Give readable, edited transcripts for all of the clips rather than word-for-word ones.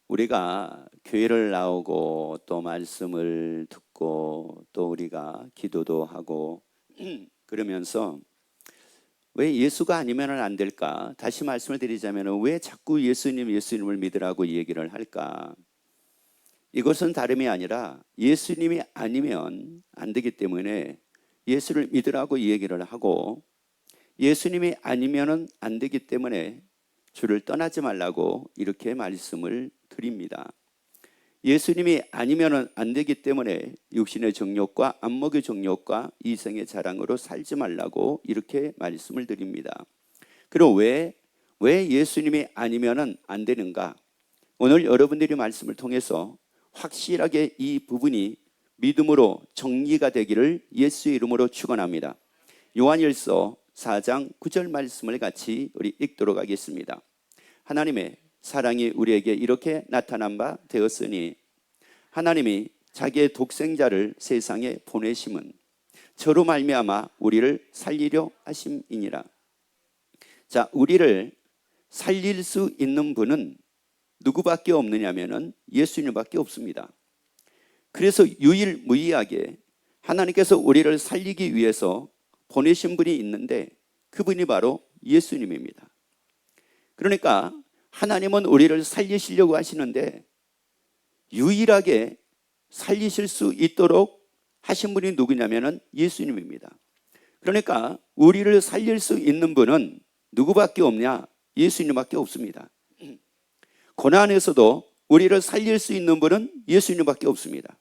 우리가 교회를 나오고 또 말씀을 듣고 또 우리가 기도도 하고 그러면서 왜 예수가 아니면 안 될까? 다시 말씀을 드리자면 왜 자꾸 예수님을 믿으라고 얘기를 할까? 이것은 다름이 아니라 예수님이 아니면 안 되기 때문에 예수를 믿으라고 얘기를 하고, 예수님이 아니면 안 되기 때문에 주를 떠나지 말라고 이렇게 말씀을 드립니다. 예수님이 아니면 안 되기 때문에 육신의 정욕과 안목의 정욕과 이생의 자랑으로 살지 말라고 이렇게 말씀을 드립니다. 그리고 왜 예수님이 아니면 안 되는가? 오늘 여러분들이 말씀을 통해서 확실하게 이 부분이 믿음으로 정리가 되기를 예수의 이름으로 축원합니다. 요한일서 4장 9절 말씀을 같이 우리 읽도록 하겠습니다. 하나님의 사랑이 우리에게 이렇게 나타난 바 되었으니 하나님이 자기의 독생자를 세상에 보내심은 저로 말미암아 우리를 살리려 하심이니라. 자, 우리를 살릴 수 있는 분은 누구밖에 없느냐면은 예수님밖에 없습니다. 그래서 유일무이하게 하나님께서 우리를 살리기 위해서 보내신 분이 있는데 그분이 바로 예수님입니다. 그러니까 하나님은 우리를 살리시려고 하시는데 유일하게 살리실 수 있도록 하신 분이 누구냐면은 예수님입니다. 그러니까 우리를 살릴 수 있는 분은 누구밖에 없냐? 예수님밖에 없습니다. 고난에서도 우리를 살릴 수 있는 분은 예수님밖에 없습니다.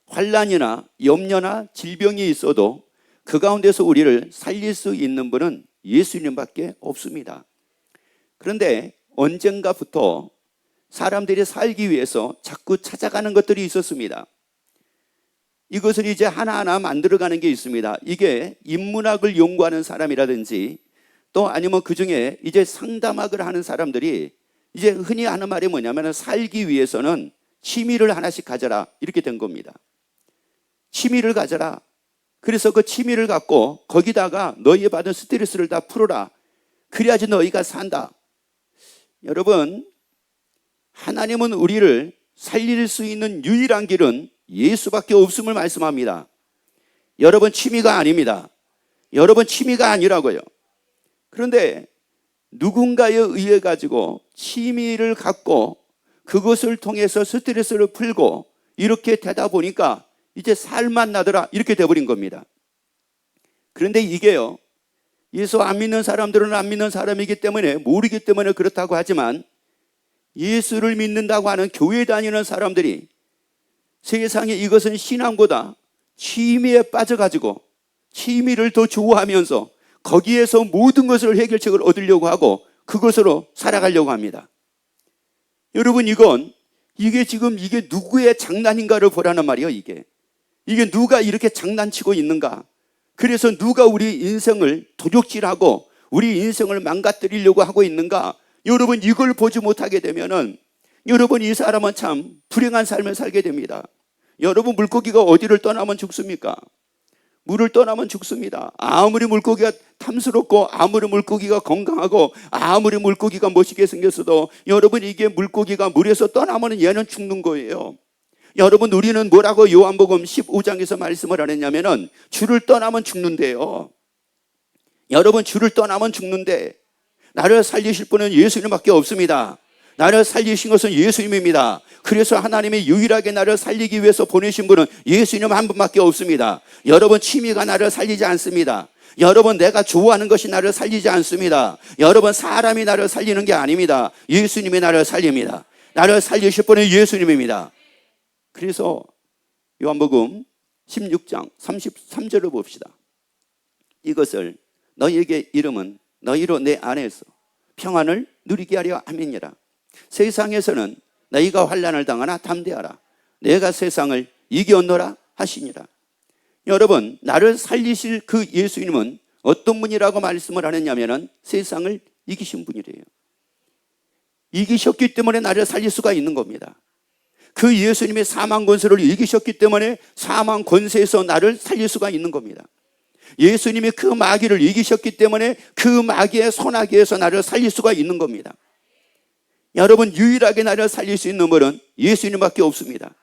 환난이나 염려나 질병이 있어도 그 가운데서 우리를 살릴 수 있는 분은 예수님밖에 없습니다. 그런데 언젠가부터 사람들이 살기 위해서 자꾸 찾아가는 것들이 있었습니다. 이것을 이제 하나하나 만들어가는 게 있습니다. 이게 인문학을 연구하는 사람이라든지 또 아니면 그 중에 이제 상담학을 하는 사람들이 이제 흔히 하는 말이 뭐냐면 살기 위해서는 취미를 하나씩 가져라 이렇게 된 겁니다. 취미를 가져라. 그래서 그 취미를 갖고 거기다가 너희 받은 스트레스를 다 풀어라. 그래야지 너희가 산다. 여러분, 하나님은 우리를 살릴 수 있는 유일한 길은 예수밖에 없음을 말씀합니다. 여러분, 취미가 아닙니다. 여러분, 취미가 아니라고요. 그런데 누군가에 의해 가지고 취미를 갖고 그것을 통해서 스트레스를 풀고 이렇게 되다 보니까 이제 살만 나더라 이렇게 돼버린 겁니다. 그런데 이게요, 예수 안 믿는 사람들은 안 믿는 사람이기 때문에 모르기 때문에 그렇다고 하지만 예수를 믿는다고 하는 교회 다니는 사람들이 세상에 이것은 신앙보다 취미에 빠져가지고 취미를 더 좋아하면서 거기에서 모든 것을 해결책을 얻으려고 하고 그것으로 살아가려고 합니다. 여러분, 이게 지금 이게 누구의 장난인가를 보라는 말이에요. 이게 누가 이렇게 장난치고 있는가? 그래서 누가 우리 인생을 도둑질하고 우리 인생을 망가뜨리려고 하고 있는가? 여러분, 이걸 보지 못하게 되면은 여러분, 이 사람은 참 불행한 삶을 살게 됩니다. 여러분, 물고기가 어디를 떠나면 죽습니까? 물을 떠나면 죽습니다. 아무리 물고기가 탐스럽고 아무리 물고기가 건강하고 아무리 물고기가 멋있게 생겼어도 여러분, 이게 물고기가 물에서 떠나면 얘는 죽는 거예요. 여러분, 우리는 뭐라고 요한복음 15장에서 말씀을 하느냐면은 주를 떠나면 죽는데요. 여러분, 주를 떠나면 죽는데 나를 살리실 분은 예수님밖에 없습니다. 나를 살리신 것은 예수님입니다. 그래서 하나님이 유일하게 나를 살리기 위해서 보내신 분은 예수님 한 분밖에 없습니다. 여러분, 취미가 나를 살리지 않습니다. 여러분, 내가 좋아하는 것이 나를 살리지 않습니다. 여러분, 사람이 나를 살리는 게 아닙니다. 예수님이 나를 살립니다. 나를 살리실 분은 예수님입니다. 그래서 요한복음 16장 33절을 봅시다. 이것을 너희에게 이름은 너희로 내 안에서 평안을 누리게 하려 함이니라. 세상에서는 너희가 환난을 당하나 담대하라. 내가 세상을 이겼노라 하시니라. 여러분, 나를 살리실 그 예수님은 어떤 분이라고 말씀을 하느냐면은 세상을 이기신 분이래요. 이기셨기 때문에 나를 살릴 수가 있는 겁니다. 그 예수님의 사망 권세를 이기셨기 때문에 사망 권세에서 나를 살릴 수가 있는 겁니다. 예수님이 그 마귀를 이기셨기 때문에 그 마귀의 손아귀에서 나를 살릴 수가 있는 겁니다. 여러분, 유일하게 나를 살릴 수 있는 분은 예수님밖에 없습니다.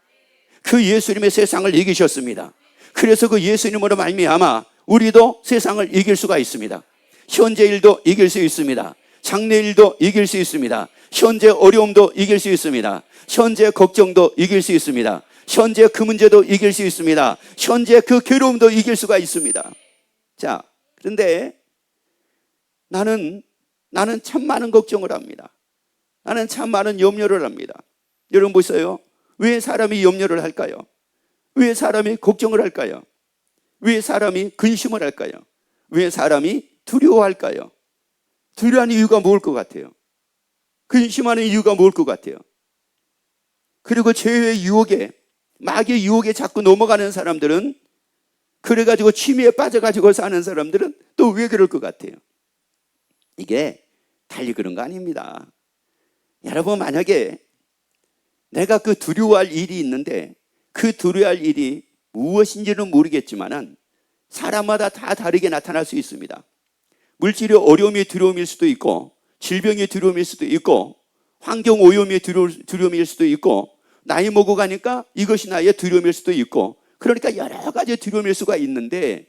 그 예수님의 세상을 이기셨습니다. 그래서 그 예수님으로 말미암아 우리도 세상을 이길 수가 있습니다. 현재 일도 이길 수 있습니다. 장래 일도 이길 수 있습니다. 현재 어려움도 이길 수 있습니다. 현재 걱정도 이길 수 있습니다. 현재 그 문제도 이길 수 있습니다. 현재 그 괴로움도 이길 수가 있습니다. 자, 그런데 나는 참 많은 걱정을 합니다. 나는 참 많은 염려를 합니다. 여러분 보세요. 왜 사람이 염려를 할까요? 왜 사람이 걱정을 할까요? 왜 사람이 근심을 할까요? 왜 사람이 두려워할까요? 두려워하는 이유가 뭘 것 같아요? 근심하는 이유가 뭘 것 같아요? 그리고 죄의 유혹에, 마귀의 유혹에 자꾸 넘어가는 사람들은, 그래가지고 취미에 빠져가지고 사는 사람들은 또 왜 그럴 것 같아요? 이게 달리 그런 거 아닙니다. 여러분, 만약에 내가 그 두려워할 일이 있는데 그 두려워할 일이 무엇인지는 모르겠지만은 사람마다 다 다르게 나타날 수 있습니다. 물질의 어려움이 두려움일 수도 있고, 질병의 두려움일 수도 있고, 환경 오염의 두려움일 수도 있고, 나이 먹어 가니까 이것이 나의 두려움일 수도 있고, 그러니까 여러 가지 두려움일 수가 있는데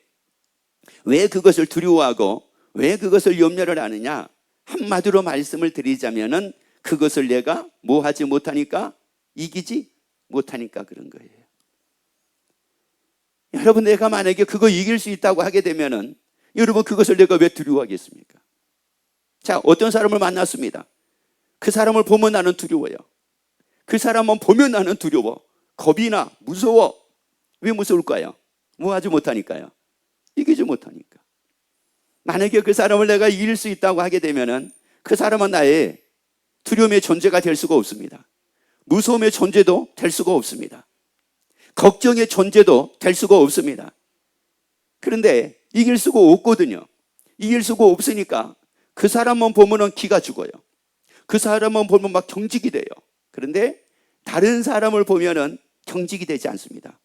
왜 그것을 두려워하고 왜 그것을 염려를 하느냐? 한마디로 말씀을 드리자면은 그것을 내가 뭐 하지 못하니까, 이기지 못하니까 그런 거예요. 여러분, 내가 만약에 그거 이길 수 있다고 하게 되면은 여러분, 그것을 내가 왜 두려워하겠습니까? 자, 어떤 사람을 만났습니다. 그 사람을 보면 나는 두려워요. 그 사람만 보면 나는 두려워. 겁이 나, 무서워. 왜 무서울까요? 뭐 하지 못하니까요. 이기지 못하니까. 만약에 그 사람을 내가 이길 수 있다고 하게 되면은 그 사람은 나의 두려움의 존재가 될 수가 없습니다. 무서움의 존재도 될 수가 없습니다. 걱정의 존재도 될 수가 없습니다. 그런데 이길 수가 없거든요. 이길 수가 없으니까 그 사람만 보면은 기가 죽어요. 그 사람만 보면 막 경직이 돼요. 그런데 다른 사람을 보면은 경직이 되지 않습니다.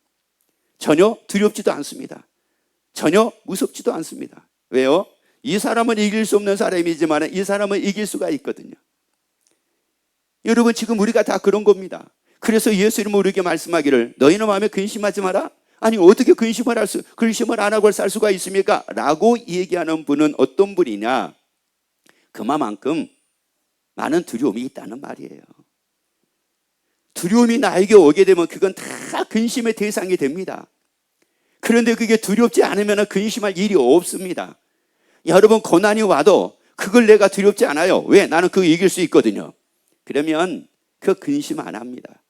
전혀 두렵지도 않습니다. 전혀 무섭지도 않습니다. 왜요? 이 사람은 이길 수 없는 사람이지만 이 사람은 이길 수가 있거든요. 여러분, 지금 우리가 다 그런 겁니다. 그래서 예수님은 우리에게 말씀하기를 너희는 마음에 근심하지 마라. 아니, 어떻게 근심을 안 하고 살 수가 있습니까? 라고 얘기하는 분은 어떤 분이냐? 그만큼 많은 두려움이 있다는 말이에요. 두려움이 나에게 오게 되면 그건 다 근심의 대상이 됩니다. 그런데 그게 두렵지 않으면 근심할 일이 없습니다. 여러분, 고난이 와도 그걸 내가 두렵지 않아요. 왜? 나는 그거 이길 수 있거든요. 그러면 그 근심 안 합니다.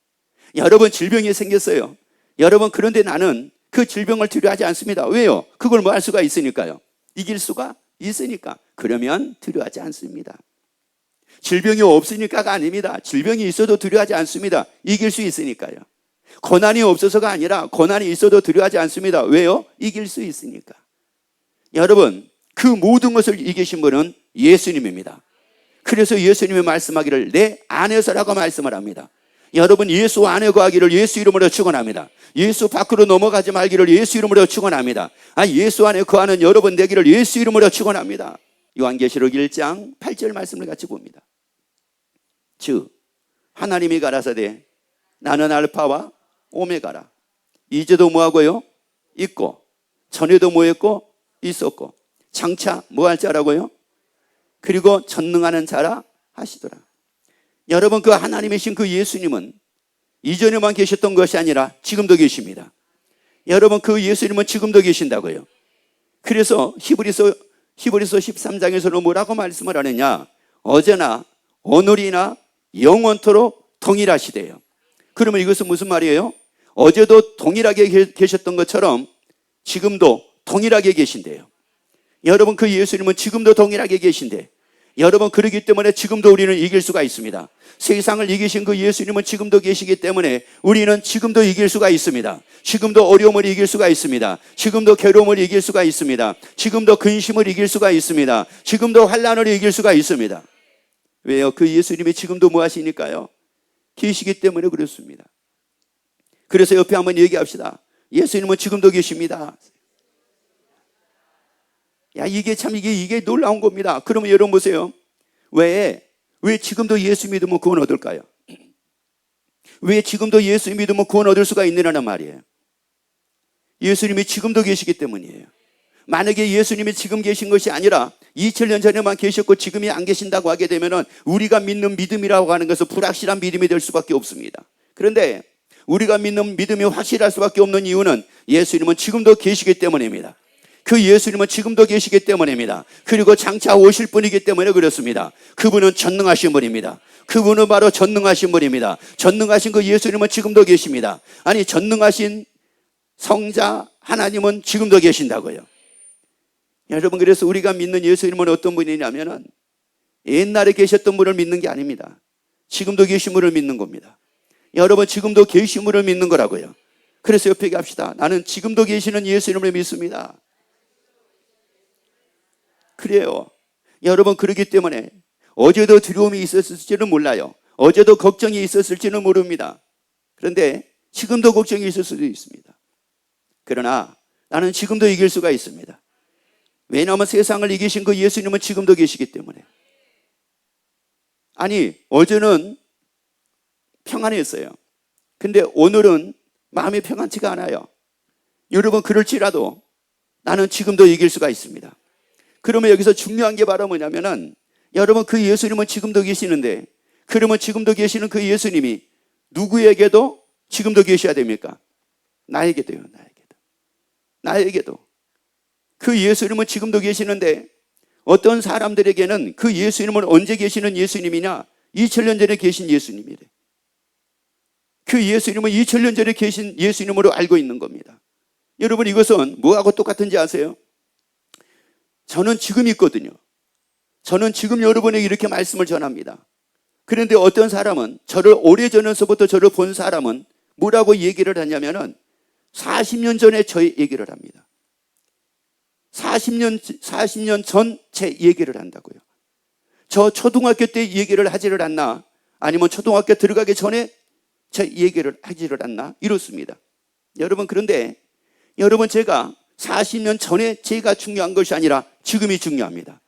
여러분, 질병이 생겼어요. 여러분, 그런데 나는 그 질병을 두려워하지 않습니다. 왜요? 그걸 뭐 할 수가 있으니까요. 이길 수가 있으니까. 그러면 두려워하지 않습니다. 질병이 없으니까가 아닙니다. 질병이 있어도 두려워하지 않습니다. 이길 수 있으니까요. 고난이 없어서가 아니라 고난이 있어도 두려워하지 않습니다. 왜요? 이길 수 있으니까. 여러분, 그 모든 것을 이기신 분은 예수님입니다. 그래서 예수님이 말씀하기를 내 안에서라고 말씀을 합니다. 여러분, 예수 안에 거하기를 예수 이름으로 축원합니다. 예수 밖으로 넘어가지 말기를 예수 이름으로 축원합니다. 예수 안에 거하는 여러분 되기를 예수 이름으로 축원합니다. 요한계시록 1장 8절 말씀을 같이 봅니다. 즉 하나님이 가라사대 나는 알파와 오메가라. 이제도 뭐하고요? 있고 전에도 뭐했고? 있었고 장차 뭐 할 자라고요? 그리고 전능하는 자라 하시더라. 여러분, 그 하나님이신 그 예수님은 이전에만 계셨던 것이 아니라 지금도 계십니다. 여러분, 그 예수님은 지금도 계신다고요. 그래서 히브리서 13장에서는 뭐라고 말씀을 하느냐? 어제나 오늘이나 영원토록 동일하시대요. 그러면 이것은 무슨 말이에요? 어제도 동일하게 계셨던 것처럼 지금도 동일하게 계신대요. 여러분, 그 예수님은 지금도 동일하게 계신데, 여러분, 그러기 때문에 지금도 우리는 이길 수가 있습니다. 세상을 이기신 그 예수님은 지금도 계시기 때문에 우리는 지금도 이길 수가 있습니다. 지금도 어려움을 이길 수가 있습니다. 지금도 괴로움을 이길 수가 있습니다. 지금도 근심을 이길 수가 있습니다. 지금도 환난을 이길 수가 있습니다. 왜요? 그 예수님이 지금도 뭐 하시니까요? 계시기 때문에 그렇습니다. 그래서 옆에 한번 얘기합시다. 예수님은 지금도 계십니다. 야, 이게 놀라운 겁니다. 그러면 여러분 보세요. 왜 왜 지금도 예수 믿으면 구원 얻을까요? 왜 지금도 예수 믿으면 구원 얻을 수가 있느냐는 말이에요. 예수님이 지금도 계시기 때문이에요. 만약에 예수님이 지금 계신 것이 아니라 2000년 전에만 계셨고 지금이 안 계신다고 하게 되면 우리가 믿는 믿음이라고 하는 것은 불확실한 믿음이 될 수밖에 없습니다. 그런데 우리가 믿는 믿음이 확실할 수밖에 없는 이유는 예수님은 지금도 계시기 때문입니다. 그 예수님은 지금도 계시기 때문입니다. 그리고 장차 오실 분이기 때문에 그렇습니다. 그분은 전능하신 분입니다. 그분은 바로 전능하신 분입니다. 전능하신 그 예수님은 지금도 계십니다. 아니, 전능하신 성자 하나님은 지금도 계신다고요. 여러분, 그래서 우리가 믿는 예수님은 어떤 분이냐면은 옛날에 계셨던 분을 믿는 게 아닙니다. 지금도 계신 분을 믿는 겁니다. 여러분, 지금도 계신 분을 믿는 거라고요. 그래서 옆에 갑시다. 나는 지금도 계시는 예수님을 믿습니다. 그래요. 여러분, 그렇기 때문에 어제도 두려움이 있었을지는 몰라요. 어제도 걱정이 있었을지는 모릅니다. 그런데 지금도 걱정이 있을 수도 있습니다. 그러나 나는 지금도 이길 수가 있습니다. 왜냐하면 세상을 이기신 그 예수님은 지금도 계시기 때문에. 아니, 어제는 평안했어요. 근데 오늘은 마음이 평안치가 않아요. 여러분, 그럴지라도 나는 지금도 이길 수가 있습니다. 그러면 여기서 중요한 게 바로 뭐냐면은, 여러분, 그 예수님은 지금도 계시는데, 그러면 지금도 계시는 그 예수님이 누구에게도 지금도 계셔야 됩니까? 나에게도요. 나에게도. 그 예수님은 지금도 계시는데 어떤 사람들에게는 그 예수님은 언제 계시는 예수님이냐? 2000년 전에 계신 예수님이래. 그 예수님은 2000년 전에 계신 예수님으로 알고 있는 겁니다. 여러분, 이것은 뭐하고 똑같은지 아세요? 저는 지금 있거든요. 저는 지금 여러분에게 이렇게 말씀을 전합니다. 그런데 어떤 사람은, 저를 오래전에서부터 저를 본 사람은 뭐라고 얘기를 하냐면은 40년 전에 저의 얘기를 합니다. 40년 전 제 얘기를 한다고요. 저 초등학교 때 얘기를 하지를 않나? 아니면 초등학교 들어가기 전에 제 얘기를 하지를 않나? 이렇습니다. 여러분, 그런데 여러분, 제가 40년 전에 제가 중요한 것이 아니라 지금이 중요합니다.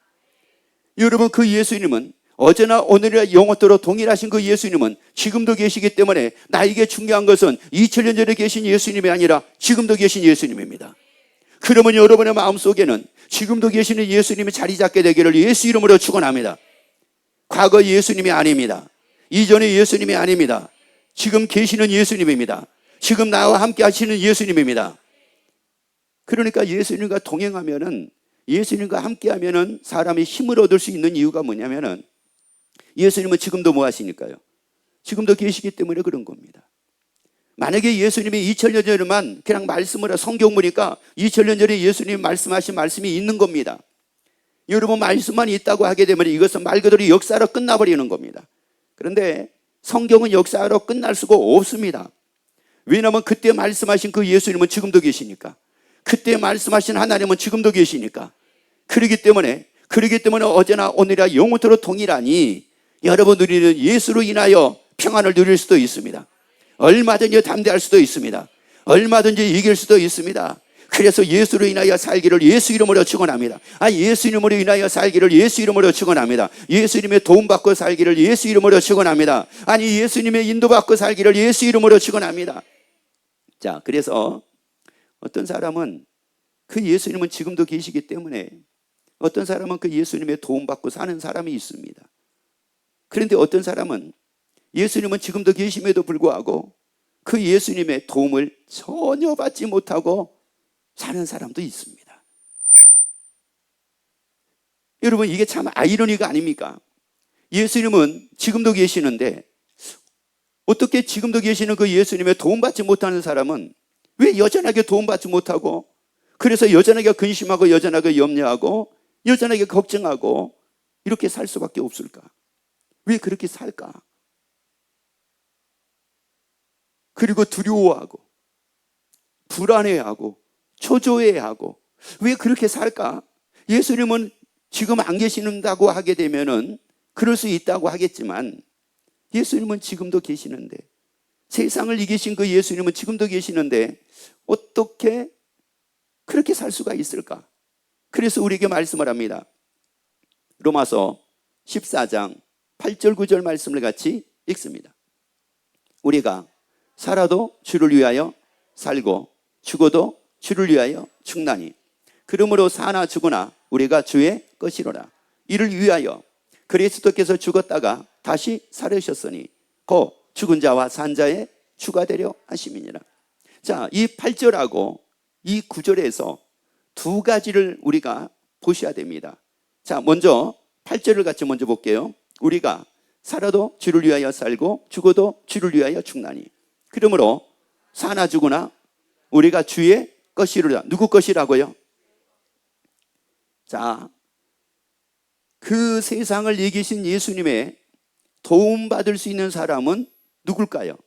여러분, 그 예수님은 어제나 오늘이나 영원토록 동일하신 그 예수님은 지금도 계시기 때문에 나에게 중요한 것은 2000년 전에 계신 예수님이 아니라 지금도 계신 예수님입니다. 그러면 여러분의 마음속에는 지금도 계시는 예수님이 자리 잡게 되기를 예수 이름으로 축원합니다. 과거 예수님이 아닙니다. 이전의 예수님이 아닙니다. 지금 계시는 예수님입니다. 지금 나와 함께 하시는 예수님입니다. 그러니까 예수님과 동행하면은, 예수님과 함께 하면은 사람이 힘을 얻을 수 있는 이유가 뭐냐면은, 예수님은 지금도 뭐 하시니까요? 지금도 계시기 때문에 그런 겁니다. 만약에 예수님이 2000년 전에만 그냥 말씀을, 성경 보니까 2000년 전에 예수님이 말씀하신 말씀이 있는 겁니다. 여러분, 말씀만 있다고 하게 되면 이것은 말 그대로 역사로 끝나버리는 겁니다. 그런데 성경은 역사로 끝날 수가 없습니다. 왜냐하면 그때 말씀하신 그 예수님은 지금도 계시니까. 그때 말씀하신 하나님은 지금도 계시니까. 그렇기 때문에 어제나 오늘이나 영원토록 동일하니 여러분, 우리는 예수로 인하여 평안을 누릴 수도 있습니다. 얼마든지 담대할 수도 있습니다. 얼마든지 이길 수도 있습니다. 그래서 예수로 인하여 살기를 예수 이름으로 축원합니다. 예수 이름으로 인하여 살기를 예수 이름으로 축원합니다. 예수님의 도움받고 살기를 예수 이름으로 축원합니다. 예수님의 인도받고 살기를 예수 이름으로 축원합니다. 자, 그래서 어떤 사람은 그 예수님은 지금도 계시기 때문에 어떤 사람은 그 예수님의 도움받고 사는 사람이 있습니다. 그런데 어떤 사람은 예수님은 지금도 계심에도 불구하고 그 예수님의 도움을 전혀 받지 못하고 사는 사람도 있습니다. 여러분, 이게 참 아이러니가 아닙니까? 예수님은 지금도 계시는데 어떻게 지금도 계시는 그 예수님의 도움받지 못하는 사람은 왜 여전하게 도움받지 못하고, 그래서 여전하게 근심하고 여전하게 염려하고 여전하게 걱정하고 이렇게 살 수밖에 없을까? 왜 그렇게 살까? 그리고 두려워하고 불안해하고 초조해하고 왜 그렇게 살까? 예수님은 지금 안 계신다고 하게 되면은 그럴 수 있다고 하겠지만 예수님은 지금도 계시는데, 세상을 이기신 그 예수님은 지금도 계시는데 어떻게 그렇게 살 수가 있을까? 그래서 우리에게 말씀을 합니다. 로마서 14장 8절 9절 말씀을 같이 읽습니다. 우리가 살아도 주를 위하여 살고 죽어도 주를 위하여 죽나니 그러므로 사나 죽으나 우리가 주의 것이로라. 이를 위하여 그리스도께서 죽었다가 다시 살으셨으니 곧 죽은 자와 산 자의 주가 되려 하심이니라. 자, 이 8절하고 이 9절에서 두 가지를 우리가 보셔야 됩니다. 자, 먼저 8절을 같이 먼저 볼게요. 우리가 살아도 주를 위하여 살고 죽어도 주를 위하여 죽나니 그러므로 사나 죽으나 우리가 주의 것이로라. 누구 것이라고요? 자, 그 세상을 이기신 예수님의 도움받을 수 있는 사람은 누굴까요?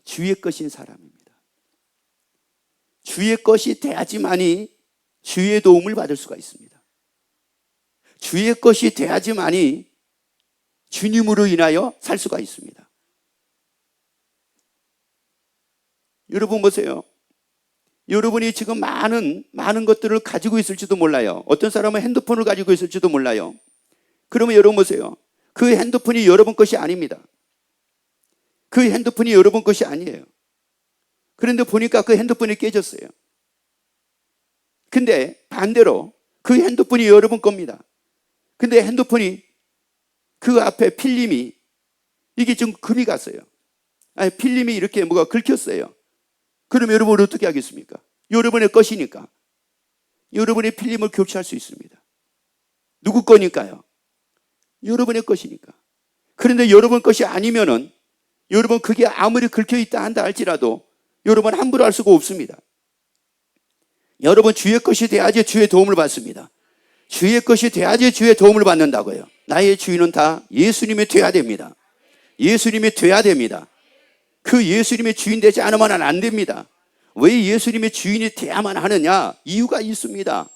주의 것인 사람입니다. 주의 것이 돼야지만이 주의 도움을 받을 수가 있습니다. 주의 것이 돼야지만이 주님으로 인하여 살 수가 있습니다. 여러분 보세요. 여러분이 지금 많은 것들을 가지고 있을지도 몰라요. 어떤 사람은 핸드폰을 가지고 있을지도 몰라요. 그러면 여러분 보세요. 그 핸드폰이 여러분 것이 아닙니다. 그 핸드폰이 여러분 것이 아니에요. 그런데 보니까 그 핸드폰이 깨졌어요. 근데 반대로 그 핸드폰이 여러분 겁니다. 근데 핸드폰이 그 앞에 필름이 이게 좀 금이 갔어요. 아니, 필름이 이렇게 뭐가 긁혔어요. 그럼 여러분은 어떻게 하겠습니까? 여러분의 것이니까 여러분의 필름을 교체할 수 있습니다. 누구 거니까요? 여러분의 것이니까. 그런데 여러분 것이 아니면은 여러분 그게 아무리 긁혀 있다 한다 할지라도 여러분 함부로 할 수가 없습니다. 여러분 주의 것이 돼야지 주의 도움을 받습니다. 주의 것이 돼야지 주의 도움을 받는다고요. 나의 주인은 다 예수님이 돼야 됩니다. 예수님이 돼야 됩니다. 그 예수님의 주인 되지 않으면 안 됩니다. 왜 예수님의 주인이 돼야만 하느냐? 이유가 있습니다.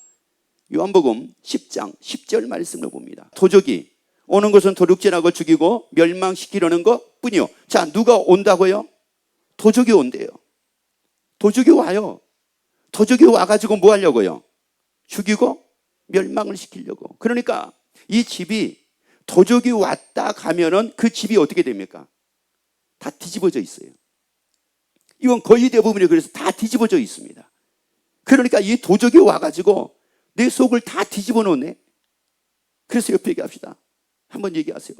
요한복음 10장 10절 말씀을 봅니다. 도적이 오는 것은 도둑질하고 죽이고 멸망시키려는 것 뿐이요. 자, 누가 온다고요? 도적이 온대요. 도적이 와요. 도적이 와가지고 뭐 하려고요? 죽이고 멸망을 시키려고. 그러니까 이 집이 도적이 왔다 가면은 그 집이 어떻게 됩니까? 다 뒤집어져 있어요. 이건 거의 대부분이 그래서 다 뒤집어져 있습니다. 그러니까 이 도적이 와가지고 내 속을 다 뒤집어 놓네. 그래서 옆에 얘기합시다. 한번 얘기하세요.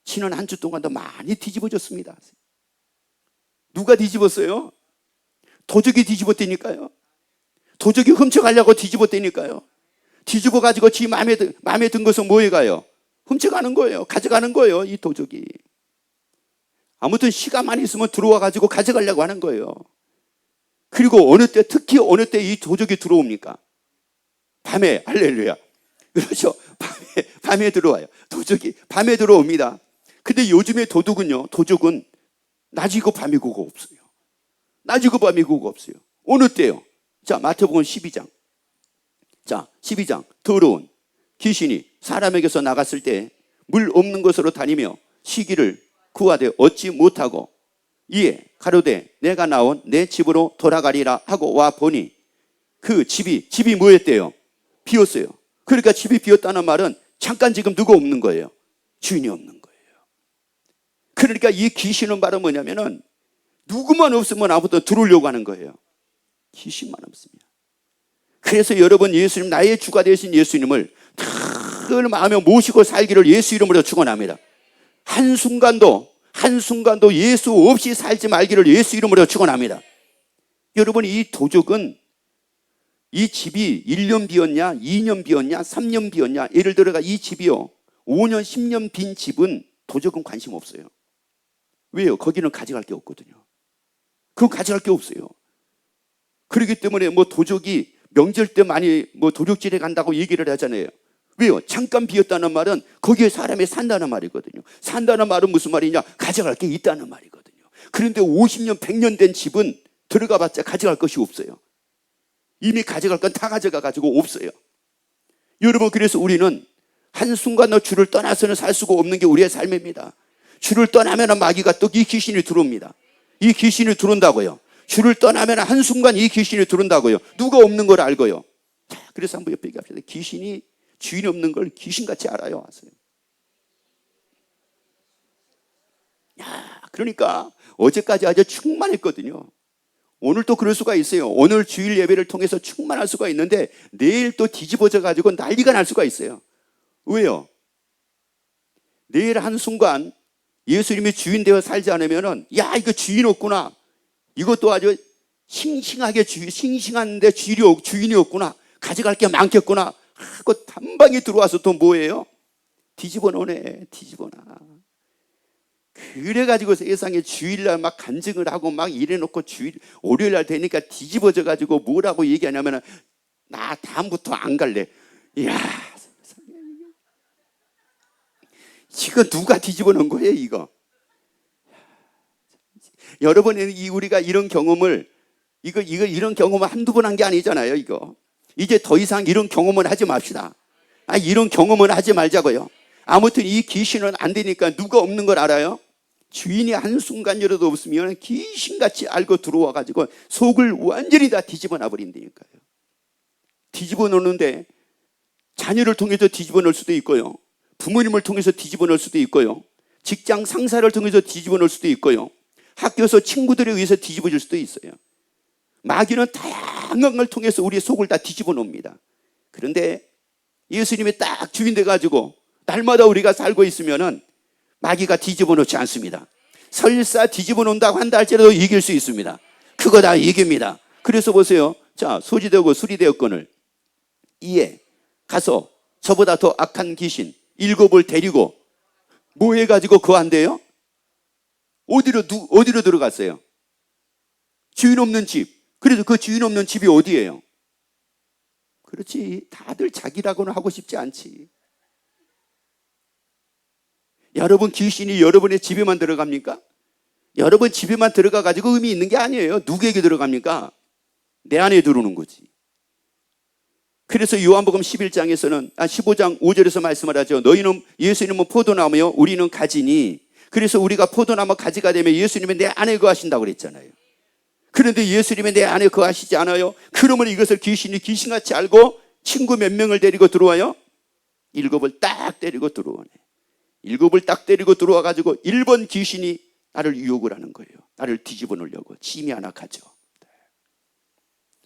지난 한 주 동안도 많이 뒤집어졌습니다. 누가 뒤집었어요? 도적이 뒤집었다니까요. 도적이 훔쳐가려고 뒤집었다니까요. 뒤집어가지고 지 마음에 든 것은 뭐에 가요? 훔쳐가는 거예요. 가져가는 거예요. 이 도적이. 아무튼 시간만 있으면 들어와가지고 가져가려고 하는 거예요. 그리고 어느 때, 특히 어느 때 이 도적이 들어옵니까? 밤에, 할렐루야. 그렇죠. 밤에 들어와요. 도적이 밤에 들어옵니다. 근데 요즘에 도적은 낮이고 밤이고가 없어요. 낮이고 밤이고가 없어요. 어느 때요? 자, 마태복음 12장. 자, 12장. 더러운 귀신이 사람에게서 나갔을 때 물 없는 곳으로 다니며 시기를 구하되 얻지 못하고 이에 가로되 내가 나온 내 집으로 돌아가리라 하고 와 보니 그 집이 뭐였대요? 비었어요. 그러니까 집이 비었다는 말은 잠깐 지금 누가 없는 거예요? 주인이 없는 거예요. 그러니까 이 귀신은 바로 뭐냐면은 누구만 없으면 아무튼 들어오려고 하는 거예요. 귀신만 없습니다. 그래서 여러분 예수님, 나의 주가 되신 예수님을 늘 마음에 모시고 살기를 예수 이름으로 축원합니다. 한순간도 예수 없이 살지 말기를 예수 이름으로 축원합니다. 여러분, 이 도적은 이 집이 1년 비었냐 2년 비었냐 3년 비었냐, 예를 들어가 이 집이요 5년 10년 빈 집은 도적은 관심 없어요. 왜요? 거기는 가져갈 게 없거든요. 그건 가져갈 게 없어요. 그렇기 때문에 뭐 도적이 명절 때 많이 뭐 도적질해 간다고 얘기를 하잖아요. 왜요? 잠깐 비었다는 말은 거기에 사람이 산다는 말이거든요. 산다는 말은 무슨 말이냐? 가져갈 게 있다는 말이거든요. 그런데 50년 100년 된 집은 들어가 봤자 가져갈 것이 없어요. 이미 가져갈 건 다 가져가 가지고 없어요. 여러분, 그래서 우리는 한순간도 주를 떠나서는 살 수가 없는 게 우리의 삶입니다. 주를 떠나면 마귀가 또 이 귀신이 들어옵니다. 이 귀신이 들어온다고요. 주를 떠나면 한순간 이 귀신이 들어온다고요. 누가 없는 걸 알고요. 자, 그래서 한번 옆에 얘기합시다. 귀신이 주인이 없는 걸 귀신같이 알아요. 아세요? 그러니까 어제까지 아주 충만했거든요. 오늘 또 그럴 수가 있어요. 오늘 주일 예배를 통해서 충만할 수가 있는데 내일 또 뒤집어져 가지고 난리가 날 수가 있어요. 왜요? 내일 한순간 예수님이 주인 되어 살지 않으면은 야, 이거 주인 없구나. 이것도 아주 싱싱한데 주인이 없구나. 가져갈 게 많겠구나 하고 단방에 들어와서 또 뭐예요? 뒤집어 놓네. 뒤집어놔. 그래가지고 세상에 주일날 막 간증을 하고 막 이래놓고 월요일날 되니까 뒤집어져 가지고 뭐라고 얘기하냐면은 나 다음부터 안 갈래. 이야, 이거 누가 뒤집어 놓은 거예요, 이거? 여러분, 우리가 이런 경험을 이런 경험을 한두 번 한 게 아니잖아요, 이거. 이제 더 이상 이런 경험을 하지 맙시다. 이런 경험을 하지 말자고요. 아무튼 이 귀신은 안 되니까 누가 없는 걸 알아요? 주인이 한순간이라도 없으면 귀신같이 알고 들어와 가지고 속을 완전히 다 뒤집어 놔버린다니까요. 뒤집어 놓는데 자녀를 통해서 뒤집어 놓을 수도 있고요. 부모님을 통해서 뒤집어 놓을 수도 있고요. 직장 상사를 통해서 뒤집어 놓을 수도 있고요. 학교에서 친구들에 의해서 뒤집어질 수도 있어요. 마귀는 다양한 걸 통해서 우리의 속을 다 뒤집어 놓습니다. 그런데 예수님이 딱 주인 돼가지고 날마다 우리가 살고 있으면은 마귀가 뒤집어 놓지 않습니다. 설사 뒤집어 놓는다고 한다 할지라도 이길 수 있습니다. 그거 다 이깁니다. 그래서 보세요. 자, 소지되고 수리되었건을 이에 가서 저보다 더 악한 귀신 7을 데리고 뭐 해가지고 그거 한대요? 어디로 들어갔어요? 주인 없는 집. 그래서 그 주인 없는 집이 어디예요? 그렇지. 다들 자기라고는 하고 싶지 않지. 여러분 귀신이 여러분의 집에만 들어갑니까? 여러분 집에만 들어가 가지고 의미 있는 게 아니에요. 누구에게 들어갑니까? 내 안에 들어오는 거지. 그래서 요한복음 11장에서는 15장 5절에서 말씀을 하죠. 너희는 예수님은 포도나무요 우리는 가지니. 그래서 우리가 포도나무 가지가 되면 예수님은 내 안에 거하신다고 그랬잖아요. 그런데 예수님이 내 안에 거하시지 않아요. 그러면 이것을 귀신이 귀신같이 알고 친구 몇 명을 데리고 들어와요? 7을 딱 데리고 들어오네. 7을 딱 데리고 들어와 가지고 1번 귀신이 나를 유혹을 하는 거예요. 나를 뒤집어 놓으려고 침이 하나 가져.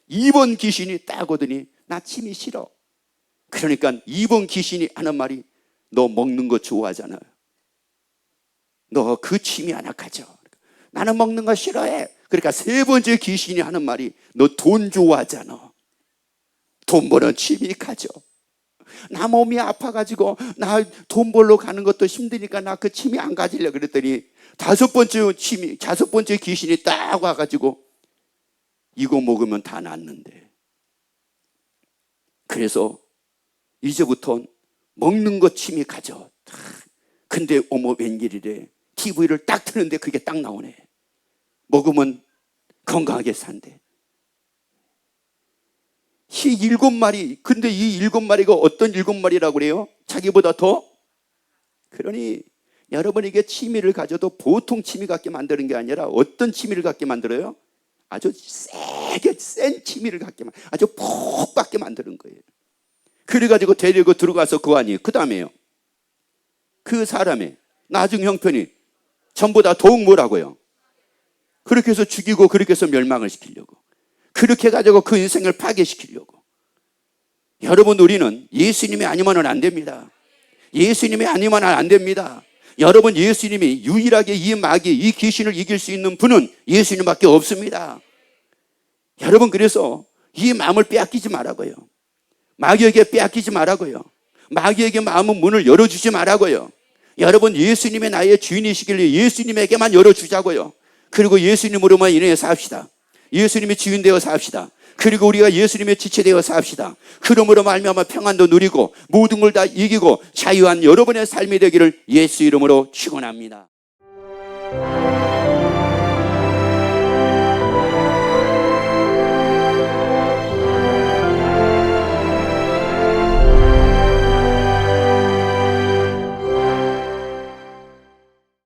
2번 귀신이 딱 오더니 나 침이 싫어. 그러니까 2번 귀신이 하는 말이 너 먹는 거 좋아하잖아. 너 그 침이 하나 가져. 나는 먹는 거 싫어해. 그러니까 3번째 귀신이 하는 말이 너 돈 좋아하잖아. 돈 버는 취미 가져. 나 몸이 아파가지고 나 돈 벌러 가는 것도 힘드니까 나 그 취미 안 가질래. 그랬더니 5번째 귀신이 딱 와가지고 이거 먹으면 다 낫는데. 그래서 이제부터 먹는 것 취미 가져. 근데 어머 웬일이래. TV를 딱 트는데 그게 딱 나오네. 먹으면 건강하게 산대. 이 7마리, 근데 이 7마리가 어떤 7마리라고 그래요? 자기보다 더? 그러니 여러분에게 취미를 가져도 보통 취미 갖게 만드는 게 아니라 어떤 취미를 갖게 만들어요? 아주 세게 센 취미를 갖게 아주 폭 받게 만드는 거예요. 그래가지고 데리고 들어가서 그 아니에요. 그 다음에요. 그 사람의 나중 형편이 전보다 더욱 뭐라고요? 그렇게 해서 죽이고 그렇게 해서 멸망을 시키려고. 그렇게 해가지고 그 인생을 파괴시키려고. 여러분 우리는 예수님이 아니면은 안 됩니다. 예수님이 아니면 안 됩니다. 여러분 예수님이 유일하게 이 마귀, 이 귀신을 이길 수 있는 분은 예수님밖에 없습니다. 여러분 그래서 이 마음을 빼앗기지 말라고요. 마귀에게 빼앗기지 말라고요. 마귀에게 마음의 문을 열어주지 말라고요. 여러분 예수님의 나의 주인이시길래 예수님에게만 열어주자고요. 그리고 예수님으로만 인해 삽시다. 예수님이 주인 되어 삽시다. 그리고 우리가 예수님의 지체 되어 삽시다. 그러므로 말미암아 평안도 누리고 모든 걸 다 이기고 자유한 여러분의 삶이 되기를 예수 이름으로 축원합니다.